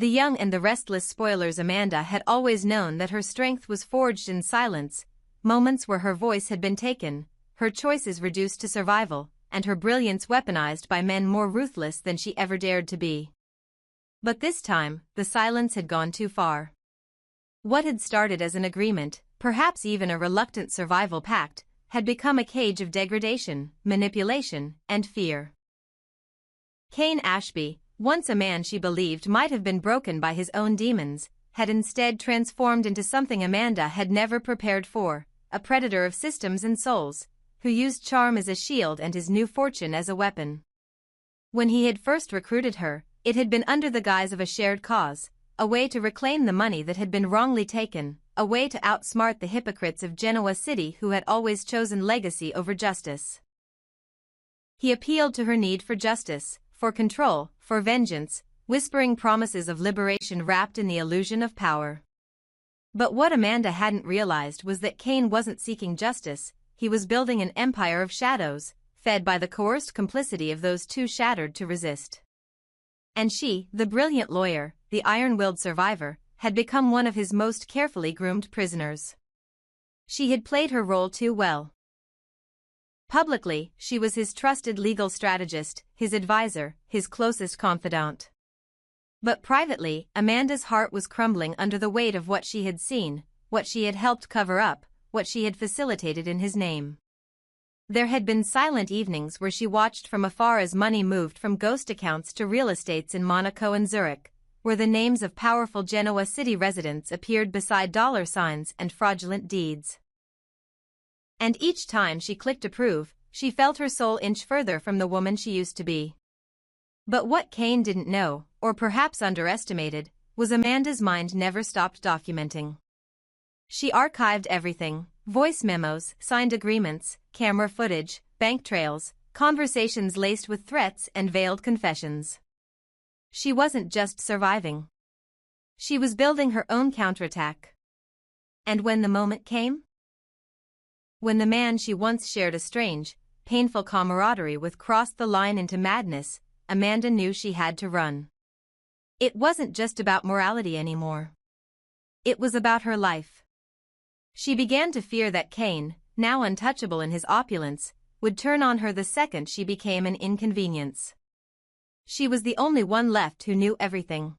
The young and the restless spoilers. Amanda had always known that her strength was forged in silence, moments where her voice had been taken, her choices reduced to survival, and her brilliance weaponized by men more ruthless than she ever dared to be. But this time, the silence had gone too far. What had started as an agreement, perhaps even a reluctant survival pact, had become a cage of degradation, manipulation, and fear. Cain Ashby, once a man she believed might have been broken by his own demons, had instead transformed into something Amanda had never prepared for, a predator of systems and souls, who used charm as a shield and his new fortune as a weapon. When he had first recruited her, it had been under the guise of a shared cause, a way to reclaim the money that had been wrongly taken, a way to outsmart the hypocrites of Genoa City who had always chosen legacy over justice. He appealed to her need for justice, for control, for vengeance, whispering promises of liberation wrapped in the illusion of power. But what Amanda hadn't realized was that Cain wasn't seeking justice, he was building an empire of shadows, fed by the coerced complicity of those too shattered to resist. And she, the brilliant lawyer, the iron-willed survivor, had become one of his most carefully groomed prisoners. She had played her role too well. Publicly, she was his trusted legal strategist, his advisor, his closest confidant. But privately, Amanda's heart was crumbling under the weight of what she had seen, what she had helped cover up, what she had facilitated in his name. There had been silent evenings where she watched from afar as money moved from ghost accounts to real estates in Monaco and Zurich, where the names of powerful Genoa City residents appeared beside dollar signs and fraudulent deeds. And each time she clicked approve, she felt her soul inch further from the woman she used to be. But what Cain didn't know, or perhaps underestimated, was Amanda's mind never stopped documenting. She archived everything: voice memos, signed agreements, camera footage, bank trails, conversations laced with threats and veiled confessions. She wasn't just surviving. She was building her own counterattack. And when the moment came? When the man she once shared a strange, painful camaraderie with crossed the line into madness, Amanda knew she had to run. It wasn't just about morality anymore. It was about her life. She began to fear that Cain, now untouchable in his opulence, would turn on her the second she became an inconvenience. She was the only one left who knew everything.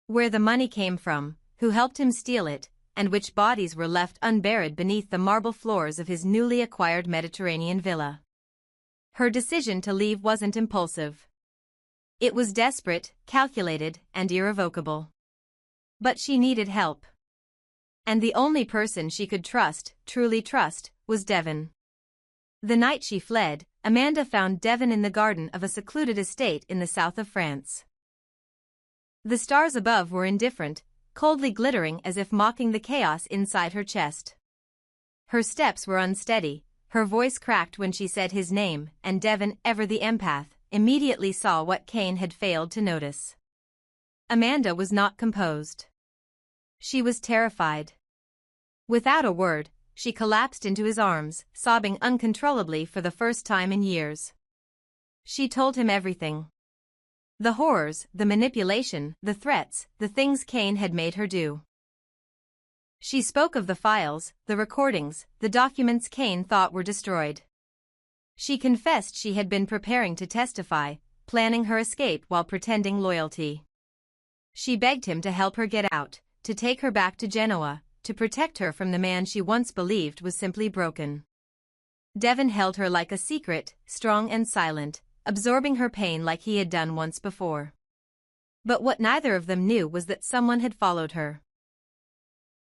Where the money came from, who helped him steal it, and which bodies were left unburied beneath the marble floors of his newly acquired Mediterranean villa. Her decision to leave wasn't impulsive. It was desperate, calculated, and irrevocable. But she needed help. And the only person she could trust, truly trust, was Devon. The night she fled, Amanda found Devon in the garden of a secluded estate in the south of France. The stars above were indifferent, coldly glittering as if mocking the chaos inside her chest. Her steps were unsteady, her voice cracked when she said his name, and Devon, ever the empath, immediately saw what Cain had failed to notice. Amanda was not composed. She was terrified. Without a word, she collapsed into his arms, sobbing uncontrollably for the first time in years. She told him everything. The horrors, the manipulation, the threats, the things Cain had made her do. She spoke of the files, the recordings, the documents Cain thought were destroyed. She confessed she had been preparing to testify, planning her escape while pretending loyalty. She begged him to help her get out, to take her back to Genoa, to protect her from the man she once believed was simply broken. Devon held her like a secret, strong and silent, absorbing her pain like he had done once before. But what neither of them knew was that someone had followed her.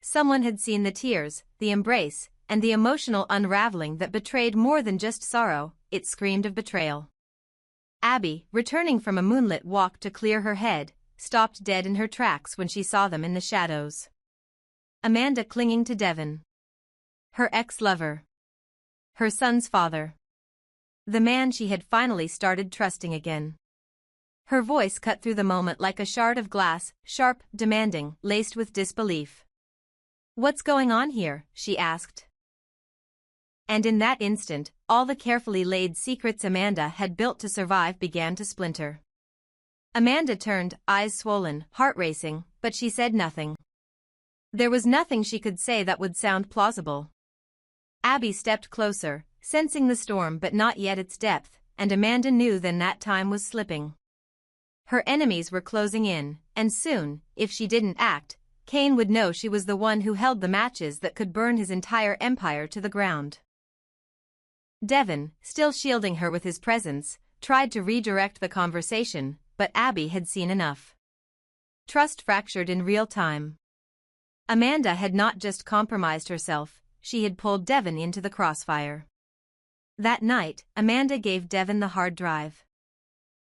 Someone had seen the tears, the embrace, and the emotional unraveling that betrayed more than just sorrow, it screamed of betrayal. Abby, returning from a moonlit walk to clear her head, stopped dead in her tracks when she saw them in the shadows. Amanda clinging to Devon. Her ex-lover. Her son's father. The man she had finally started trusting again. Her voice cut through the moment like a shard of glass, sharp, demanding, laced with disbelief. "What's going on here?" she asked. And in that instant, all the carefully laid secrets Amanda had built to survive began to splinter. Amanda turned, eyes swollen, heart racing, but she said nothing. There was nothing she could say that would sound plausible. Abby stepped closer, sensing the storm but not yet its depth, and Amanda knew then that time was slipping. Her enemies were closing in, and soon, if she didn't act, Kane would know she was the one who held the matches that could burn his entire empire to the ground. Devon, still shielding her with his presence, tried to redirect the conversation, but Abby had seen enough. Trust fractured in real time. Amanda had not just compromised herself, she had pulled Devon into the crossfire. That night, Amanda gave Devon the hard drive.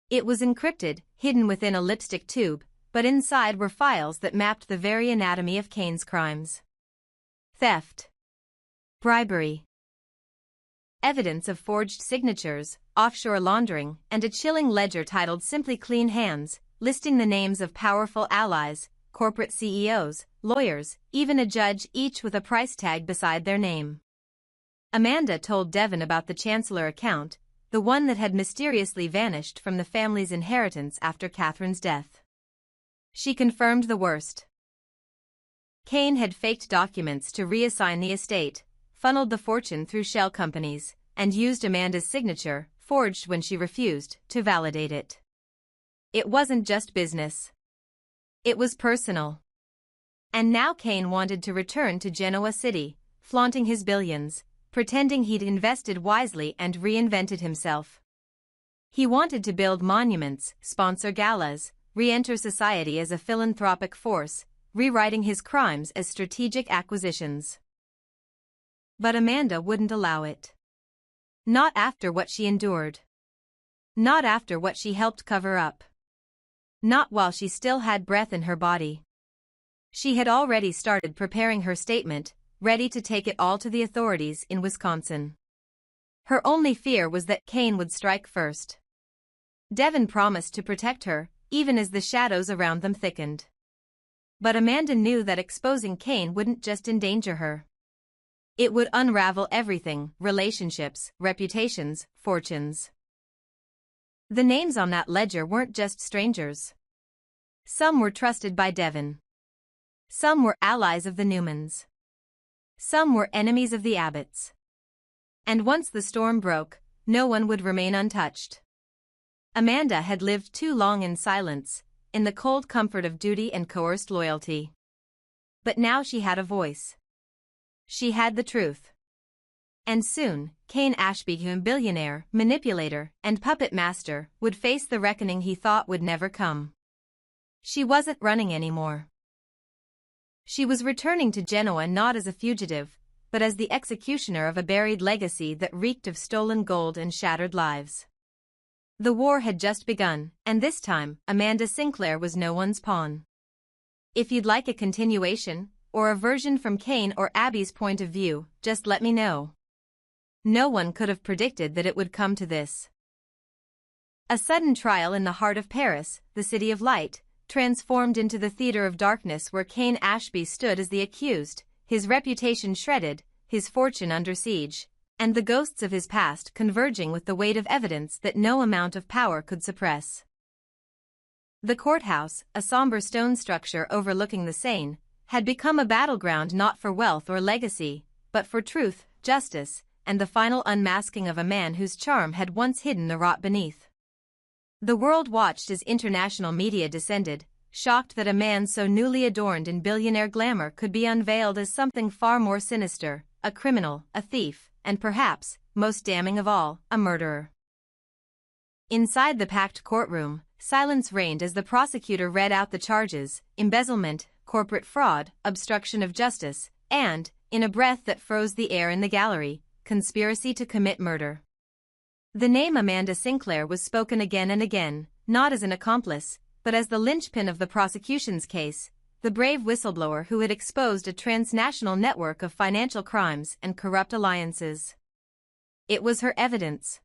It was encrypted, hidden within a lipstick tube, but inside were files that mapped the very anatomy of Kane's crimes. Theft. Bribery. Evidence of forged signatures, offshore laundering, and a chilling ledger titled simply Clean Hands, listing the names of powerful allies, corporate CEOs, lawyers, even a judge, each with a price tag beside their name. Amanda told Devon about the Chancellor account, the one that had mysteriously vanished from the family's inheritance after Catherine's death. She confirmed the worst. Kane had faked documents to reassign the estate, funneled the fortune through shell companies, and used Amanda's signature, forged when she refused, to validate it. It wasn't just business. It was personal. And now Kane wanted to return to Genoa City, flaunting his billions, pretending he'd invested wisely and reinvented himself. He wanted to build monuments, sponsor galas, re-enter society as a philanthropic force, rewriting his crimes as strategic acquisitions. But Amanda wouldn't allow it. Not after what she endured. Not after what she helped cover up. Not while she still had breath in her body. She had already started preparing her statement, ready to take it all to the authorities in Wisconsin. Her only fear was that Kane would strike first. Devon promised to protect her, even as the shadows around them thickened. But Amanda knew that exposing Kane wouldn't just endanger her. It would unravel everything: relationships, reputations, fortunes. The names on that ledger weren't just strangers. Some were trusted by Devon. Some were allies of the Newmans. Some were enemies of the Abbotts. And once the storm broke, no one would remain untouched. Amanda had lived too long in silence, in the cold comfort of duty and coerced loyalty. But now she had a voice. She had the truth. And soon, Kane Ashby, billionaire, manipulator, and puppet master, would face the reckoning he thought would never come. She wasn't running anymore. She was returning to Genoa not as a fugitive, but as the executioner of a buried legacy that reeked of stolen gold and shattered lives. The war had just begun, and this time, Amanda Sinclair was no one's pawn. If you'd like a continuation, or a version from Kane or Abby's point of view, just let me know. No one could have predicted that it would come to this. A sudden trial in the heart of Paris, the city of light, transformed into the theater of darkness where Kane Ashby stood as the accused, his reputation shredded, his fortune under siege, and the ghosts of his past converging with the weight of evidence that no amount of power could suppress. The courthouse, a somber stone structure overlooking the Seine, had become a battleground not for wealth or legacy, but for truth, justice, and the final unmasking of a man whose charm had once hidden the rot beneath. The world watched as international media descended, shocked that a man so newly adorned in billionaire glamour could be unveiled as something far more sinister, a criminal, a thief, and perhaps, most damning of all, a murderer. Inside the packed courtroom, silence reigned as the prosecutor read out the charges: embezzlement, corporate fraud, obstruction of justice, and, in a breath that froze the air in the gallery, conspiracy to commit murder. The name Amanda Sinclair was spoken again and again, not as an accomplice, but as the linchpin of the prosecution's case, the brave whistleblower who had exposed a transnational network of financial crimes and corrupt alliances. It was her evidence.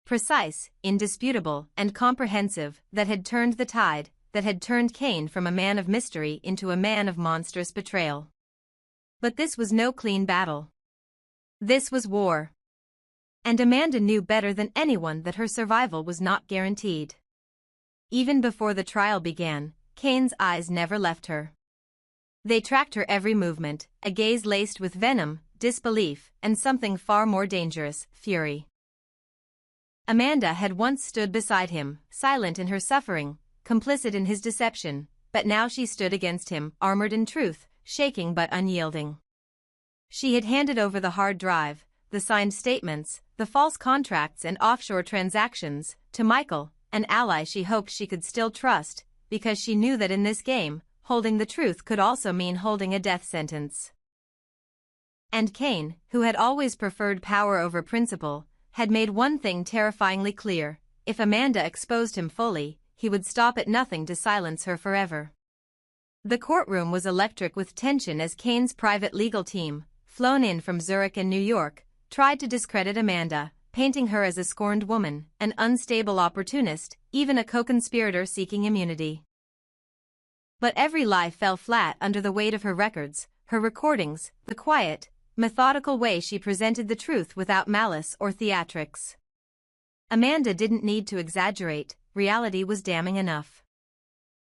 Precise, indisputable, and comprehensive, that had turned the tide, that had turned Kane from a man of mystery into a man of monstrous betrayal. But this was no clean battle. This was war. And Amanda knew better than anyone that her survival was not guaranteed. Even before the trial began, Kane's eyes never left her. They tracked her every movement, a gaze laced with venom, disbelief, and something far more dangerous, fury. Amanda had once stood beside him, silent in her suffering, complicit in his deception, but now she stood against him, armored in truth, shaking but unyielding. She had handed over the hard drive, the signed statements, the false contracts and offshore transactions, to Michael, an ally she hoped she could still trust, because she knew that in this game, holding the truth could also mean holding a death sentence. And Kane, who had always preferred power over principle, had made one thing terrifyingly clear: if Amanda exposed him fully, he would stop at nothing to silence her forever. The courtroom was electric with tension as Kane's private legal team, flown in from Zurich and New York, tried to discredit Amanda, painting her as a scorned woman, an unstable opportunist, even a co-conspirator seeking immunity. But every lie fell flat under the weight of her records, her recordings, the quiet, methodical way she presented the truth without malice or theatrics. Amanda didn't need to exaggerate, reality was damning enough.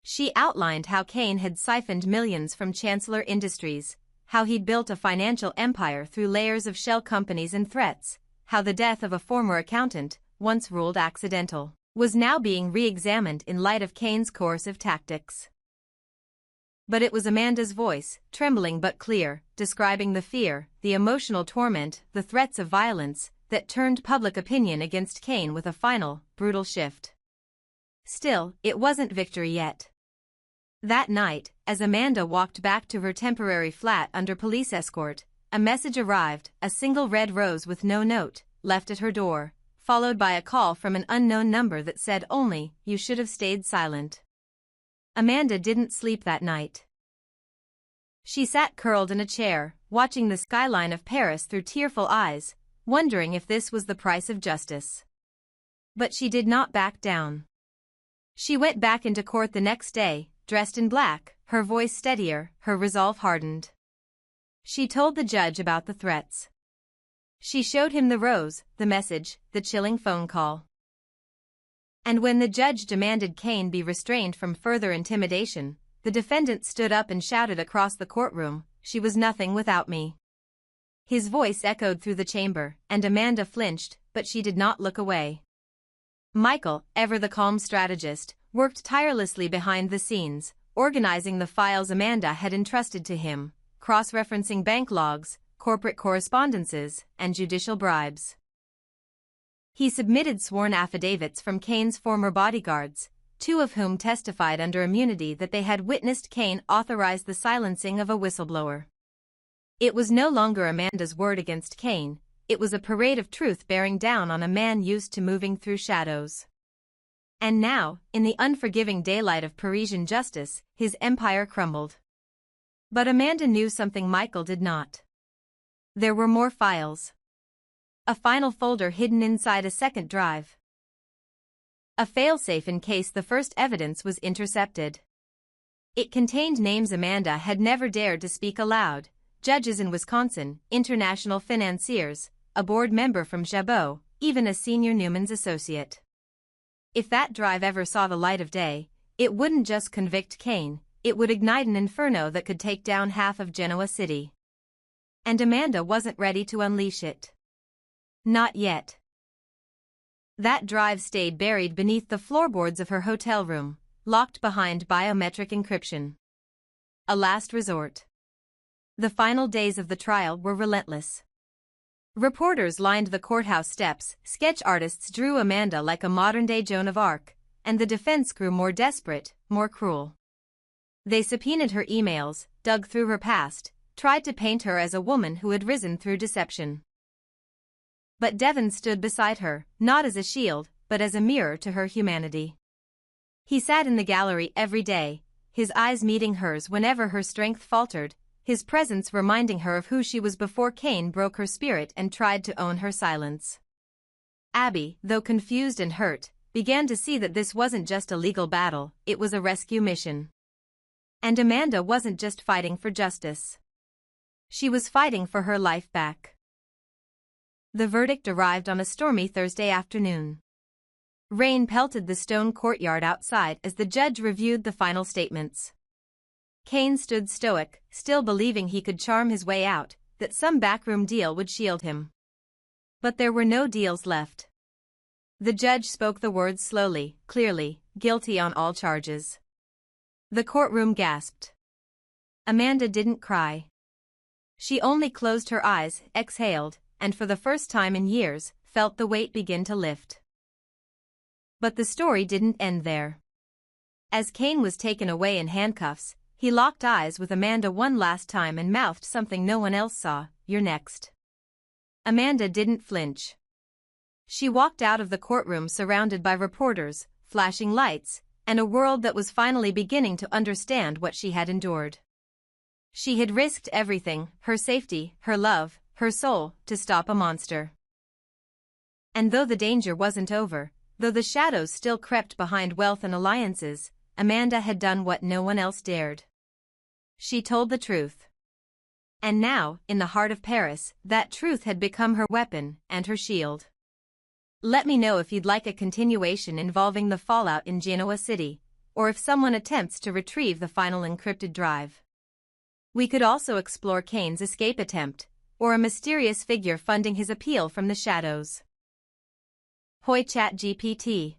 She outlined how Kane had siphoned millions from Chancellor Industries, how he'd built a financial empire through layers of shell companies and threats, how the death of a former accountant, once ruled accidental, was now being re-examined in light of Kane's coercive tactics. But it was Amanda's voice, trembling but clear, describing the fear, the emotional torment, the threats of violence, that turned public opinion against Kane with a final, brutal shift. Still, it wasn't victory yet. That night, as Amanda walked back to her temporary flat under police escort, a message arrived, a single red rose with no note, left at her door, followed by a call from an unknown number that said only, "You should have stayed silent." Amanda didn't sleep that night. She sat curled in a chair, watching the skyline of Paris through tearful eyes, wondering if this was the price of justice. But she did not back down. She went back into court the next day, dressed in black, her voice steadier, her resolve hardened. She told the judge about the threats. She showed him the rose, the message, the chilling phone call. And when the judge demanded Kane be restrained from further intimidation, the defendant stood up and shouted across the courtroom, "She was nothing without me." His voice echoed through the chamber, and Amanda flinched, but she did not look away. Michael, ever the calm strategist, worked tirelessly behind the scenes, organizing the files Amanda had entrusted to him, cross-referencing bank logs, corporate correspondences, and judicial bribes. He submitted sworn affidavits from Kane's former bodyguards, two of whom testified under immunity that they had witnessed Kane authorize the silencing of a whistleblower. It was no longer Amanda's word against Kane, it was a parade of truth bearing down on a man used to moving through shadows. And now, in the unforgiving daylight of Parisian justice, his empire crumbled. But Amanda knew something Michael did not. There were more files. A final folder hidden inside a second drive. A failsafe in case the first evidence was intercepted. It contained names Amanda had never dared to speak aloud: judges in Wisconsin, international financiers, a board member from Jabot, even a senior Newman's associate. If that drive ever saw the light of day, it wouldn't just convict Kane, it would ignite an inferno that could take down half of Genoa City. And Amanda wasn't ready to unleash it. Not yet. That drive stayed buried beneath the floorboards of her hotel room, locked behind biometric encryption. A last resort. The final days of the trial were relentless. Reporters lined the courthouse steps, sketch artists drew Amanda like a modern-day Joan of Arc, and the defense grew more desperate, more cruel. They subpoenaed her emails, dug through her past, tried to paint her as a woman who had risen through deception. But Devon stood beside her, not as a shield, but as a mirror to her humanity. He sat in the gallery every day, his eyes meeting hers whenever her strength faltered, his presence reminding her of who she was before Kane broke her spirit and tried to own her silence. Abby, though confused and hurt, began to see that this wasn't just a legal battle, it was a rescue mission. And Amanda wasn't just fighting for justice. She was fighting for her life back. The verdict arrived on a stormy Thursday afternoon. Rain pelted the stone courtyard outside as the judge reviewed the final statements. Kane stood stoic, still believing he could charm his way out, that some backroom deal would shield him. But there were no deals left. The judge spoke the words slowly, clearly, guilty on all charges. The courtroom gasped. Amanda didn't cry. She only closed her eyes, exhaled, and for the first time in years, felt the weight begin to lift. But the story didn't end there. As Kane was taken away in handcuffs, he locked eyes with Amanda one last time and mouthed something no one else saw, "You're next." Amanda didn't flinch. She walked out of the courtroom surrounded by reporters, flashing lights, and a world that was finally beginning to understand what she had endured. She had risked everything, her safety, her love, her soul, to stop a monster. And though the danger wasn't over, though the shadows still crept behind wealth and alliances, Amanda had done what no one else dared. She told the truth. And now, in the heart of Paris, that truth had become her weapon and her shield. Let me know if you'd like a continuation involving the fallout in Genoa City, or if someone attempts to retrieve the final encrypted drive. We could also explore Kane's escape attempt, or a mysterious figure funding his appeal from the shadows. Hoi ChatGPT.